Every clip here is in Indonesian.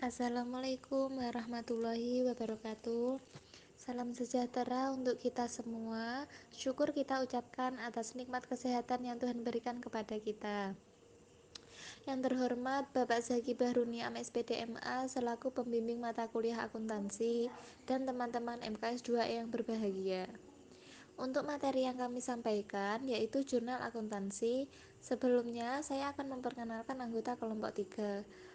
Assalamualaikum warahmatullahi wabarakatuh. Salam sejahtera untuk kita semua. Syukur kita ucapkan atas nikmat kesehatan yang Tuhan berikan kepada kita. Yang terhormat Bapak Zaki Bahruni MSPD MA selaku pembimbing mata kuliah akuntansi dan teman-teman MKS 2E yang berbahagia. Untuk materi yang kami sampaikan yaitu jurnal akuntansi. Sebelumnya saya akan memperkenalkan anggota kelompok 3.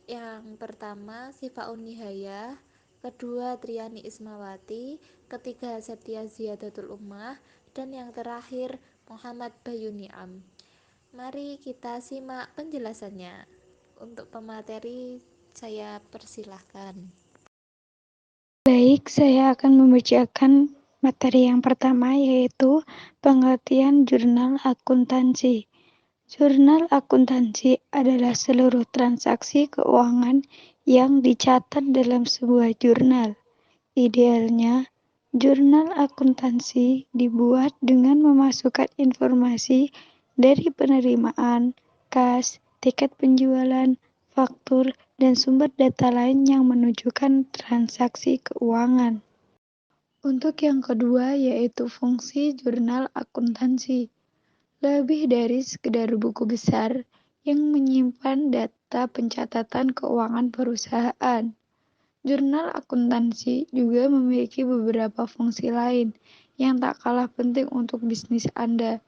Yang pertama Sifaun Nihayah, kedua Triani Ismawati, ketiga Septia Ziyadatul Ummah, dan yang terakhir Muhammad Bayu Niam. Mari kita simak penjelasannya. Untuk pemateri saya persilahkan. Baik, saya akan membacakan materi yang pertama, yaitu pengertian jurnal akuntansi. Jurnal akuntansi adalah seluruh transaksi keuangan yang dicatat dalam sebuah jurnal. Idealnya, jurnal akuntansi dibuat dengan memasukkan informasi dari penerimaan, kas, tiket penjualan, faktur, dan sumber data lain yang menunjukkan transaksi keuangan. Untuk yang kedua, yaitu fungsi jurnal akuntansi. Lebih dari sekedar buku besar yang menyimpan data pencatatan keuangan perusahaan. Jurnal akuntansi juga memiliki beberapa fungsi lain yang tak kalah penting untuk bisnis Anda.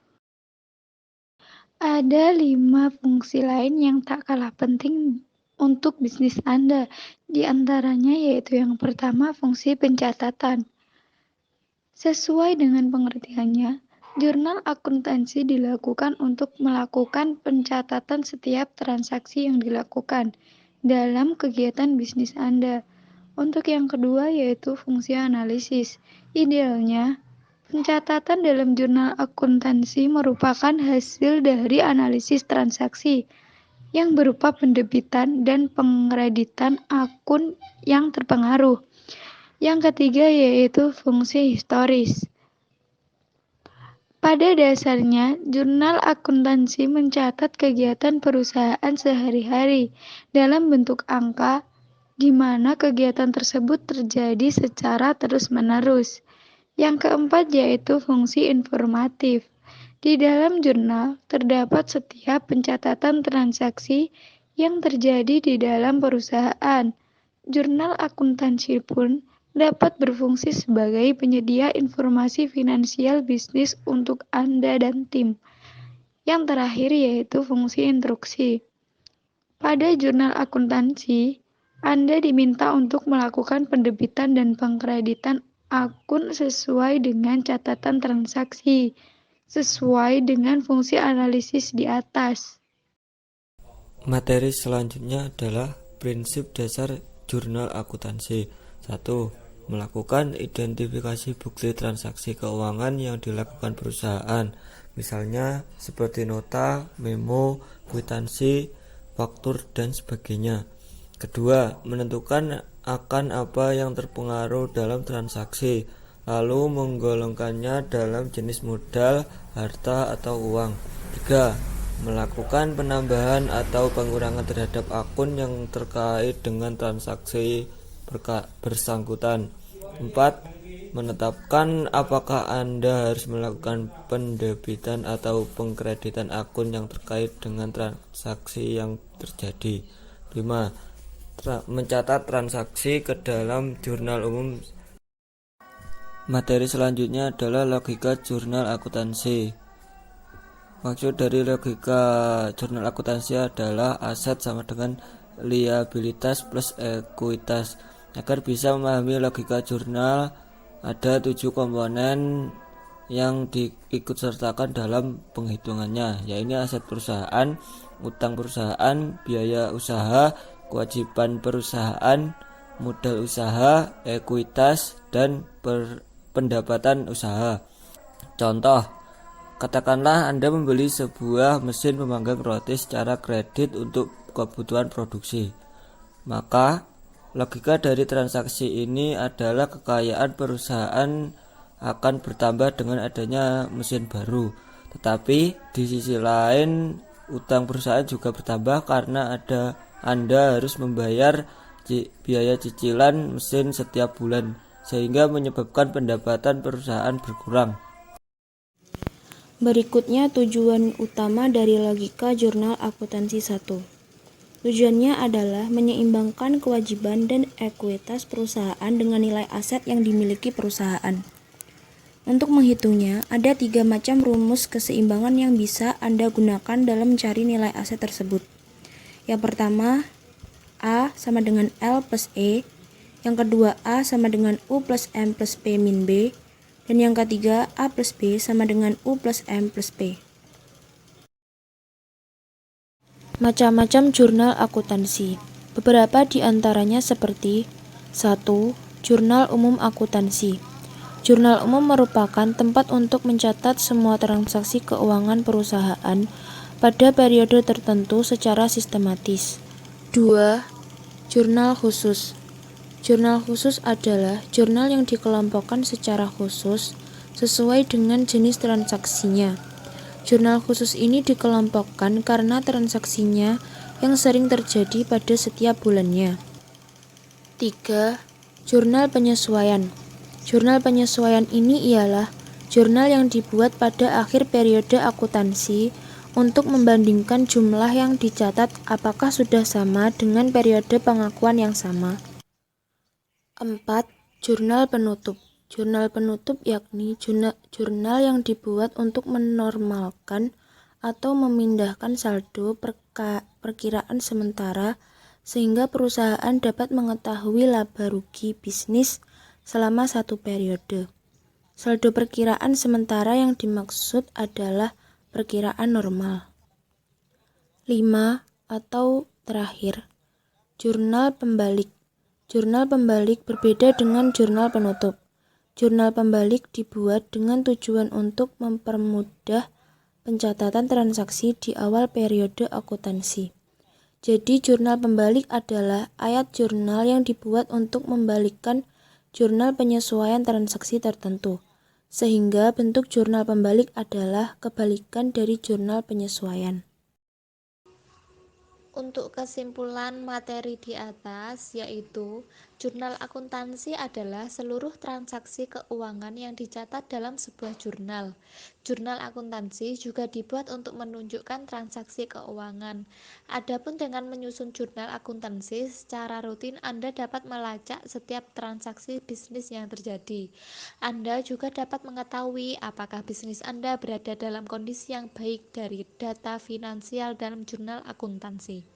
Ada 5 fungsi lain yang tak kalah penting untuk bisnis Anda. Di antaranya yaitu yang pertama, fungsi pencatatan. Sesuai dengan pengertiannya, jurnal akuntansi dilakukan untuk melakukan pencatatan setiap transaksi yang dilakukan dalam kegiatan bisnis Anda. Untuk yang kedua yaitu fungsi analisis. Idealnya, pencatatan dalam jurnal akuntansi merupakan hasil dari analisis transaksi yang berupa pendebitan dan pengkreditan akun yang terpengaruh. Yang ketiga yaitu fungsi historis. Pada dasarnya, jurnal akuntansi mencatat kegiatan perusahaan sehari-hari dalam bentuk angka, di mana kegiatan tersebut terjadi secara terus-menerus. Yang keempat yaitu fungsi informatif. Di dalam jurnal terdapat setiap pencatatan transaksi yang terjadi di dalam perusahaan. Jurnal akuntansi pun dapat berfungsi sebagai penyedia informasi finansial bisnis untuk Anda dan tim. Yang terakhir yaitu fungsi instruksi. Pada jurnal akuntansi, Anda diminta untuk melakukan pendebitan dan pengkreditan akun sesuai dengan catatan transaksi, sesuai dengan fungsi analisis di atas. Materi selanjutnya adalah prinsip dasar jurnal akuntansi. 1. Melakukan identifikasi bukti transaksi keuangan yang dilakukan perusahaan, misalnya seperti nota, memo, kwitansi, faktur, dan sebagainya. Kedua, menentukan akan apa yang terpengaruh dalam transaksi, lalu menggolongkannya dalam jenis modal, harta, atau uang. 3. Melakukan penambahan atau pengurangan terhadap akun yang terkait dengan transaksi bersangkutan. 4. Menetapkan apakah Anda harus melakukan pendebitan atau pengkreditan akun yang terkait dengan transaksi yang terjadi. 5. Mencatat transaksi ke dalam jurnal umum. Materi selanjutnya adalah logika jurnal akuntansi. Maksud dari logika jurnal akuntansi adalah aset sama dengan liabilitas plus ekuitas. Agar bisa memahami logika jurnal, ada 7 komponen yang diikutsertakan dalam penghitungannya, yaitu aset perusahaan, utang perusahaan, biaya usaha, kewajiban perusahaan, modal usaha, ekuitas, dan pendapatan usaha. Contoh, katakanlah Anda membeli sebuah mesin pemanggang roti secara kredit untuk kebutuhan produksi. Maka, logika dari transaksi ini adalah kekayaan perusahaan akan bertambah dengan adanya mesin baru. Tetapi, di sisi lain, utang perusahaan juga bertambah karena ada Anda harus membayar biaya cicilan mesin setiap bulan, sehingga menyebabkan pendapatan perusahaan berkurang. Berikutnya tujuan utama dari logika jurnal akuntansi 1. Tujuannya adalah menyeimbangkan kewajiban dan ekuitas perusahaan dengan nilai aset yang dimiliki perusahaan. Untuk menghitungnya, ada 3 macam rumus keseimbangan yang bisa Anda gunakan dalam mencari nilai aset tersebut. Yang pertama, A sama dengan L plus E. Yang kedua, A sama dengan U plus M plus P min B. Dan yang ketiga, A plus B sama dengan U plus M plus P. Macam-macam jurnal akuntansi. Beberapa di antaranya seperti 1. Jurnal umum akuntansi. Jurnal umum merupakan tempat untuk mencatat semua transaksi keuangan perusahaan pada periode tertentu secara sistematis. 2. Jurnal khusus. Jurnal khusus adalah jurnal yang dikelompokkan secara khusus sesuai dengan jenis transaksinya. Jurnal khusus ini dikelompokkan karena transaksinya yang sering terjadi pada setiap bulannya. 3. Jurnal penyesuaian. Jurnal penyesuaian ini ialah jurnal yang dibuat pada akhir periode akuntansi untuk membandingkan jumlah yang dicatat apakah sudah sama dengan periode pengakuan yang sama. 4. Jurnal penutup. Jurnal penutup yakni jurnal yang dibuat untuk menormalkan atau memindahkan saldo perkiraan sementara sehingga perusahaan dapat mengetahui laba rugi bisnis selama satu periode. Saldo perkiraan sementara yang dimaksud adalah perkiraan normal. 5. Atau terakhir, jurnal pembalik. Jurnal pembalik berbeda dengan jurnal penutup. Jurnal pembalik dibuat dengan tujuan untuk mempermudah pencatatan transaksi di awal periode akuntansi. Jadi jurnal pembalik adalah ayat jurnal yang dibuat untuk membalikkan jurnal penyesuaian transaksi tertentu. Sehingga bentuk jurnal pembalik adalah kebalikan dari jurnal penyesuaian. Untuk kesimpulan materi di atas, yaitu jurnal akuntansi adalah seluruh transaksi keuangan yang dicatat dalam sebuah jurnal. Jurnal akuntansi juga dibuat untuk menunjukkan transaksi keuangan. Adapun dengan menyusun jurnal akuntansi secara rutin, Anda dapat melacak setiap transaksi bisnis yang terjadi. Anda juga dapat mengetahui apakah bisnis Anda berada dalam kondisi yang baik dari data finansial dalam jurnal akuntansi.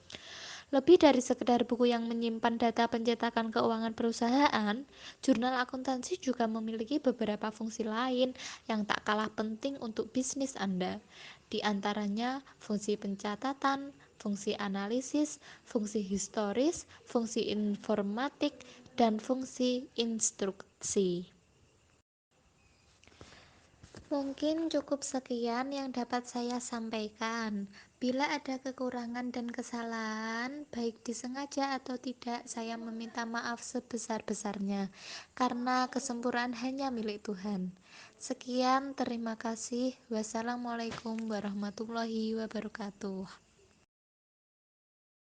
Lebih dari sekedar buku yang menyimpan data pencetakan keuangan perusahaan, jurnal akuntansi juga memiliki beberapa fungsi lain yang tak kalah penting untuk bisnis Anda. Di antaranya fungsi pencatatan, fungsi analisis, fungsi historis, fungsi informatik, dan fungsi instruksi. Mungkin cukup sekian yang dapat saya sampaikan. Bila ada kekurangan dan kesalahan, baik disengaja atau tidak, saya meminta maaf sebesar-besarnya, karena kesempurnaan hanya milik Tuhan. Sekian, terima kasih. Wassalamualaikum warahmatullahi wabarakatuh.